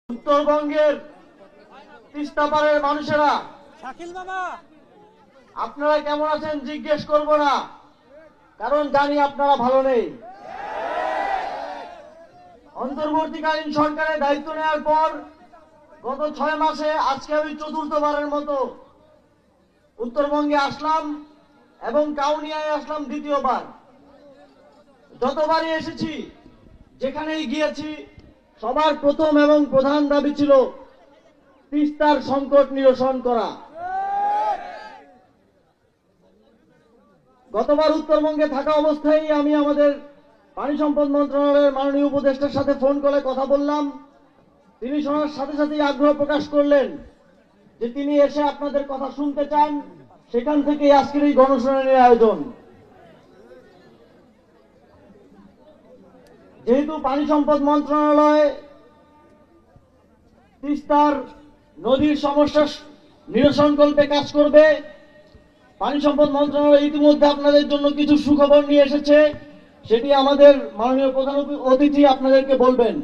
উত্তরবঙ্গের তিস্তা পারের মানুষেরা শাকিল মামা আপনারা কেমন আছেন জিজ্ঞেস করব না, কারণ জানি আপনারা ভালো নেই। অন্তর্বর্তীকালীন সরকারের দায়িত্ব নেওয়ার পর গত 6 মাসে আজকে আমি চতুর্থবারের মতো উত্তরবঙ্গে আসলাম এবং কাউনিয়ায় আসলাম দ্বিতীয়বার। যতবারই এসেছি, যেখানেই গিয়েছি, সবার প্রথম এবং প্রধান দাবি ছিল তিস্তার সংকট নিরসন করা। গতবার উত্তরবঙ্গে থাকা অবস্থায় আমি আমাদের পানি সম্পদ মন্ত্রণালয়ের মাননীয় উপদেষ্টার সাথে ফোন করে কথা বললাম। তিনি শোনার সাথে সাথেই আগ্রহ প্রকাশ করলেন যে তিনি এসে আপনাদের কথা শুনতে চান। সেখান থেকেই আজকের এই গণশুনানির আয়োজন। যেহেতু পানি সম্পদ মন্ত্রণালয় তিস্তার নদীর সমস্যা নিরসনকল্পে কাজ করবে, পানি সম্পদ মন্ত্রণালয় ইতিমধ্যে আপনাদের জন্য কিছু সুখবর নিয়ে এসেছে। সেটি আমাদের মাননীয় প্রধান অতিথি আপনাদেরকে বলবেন।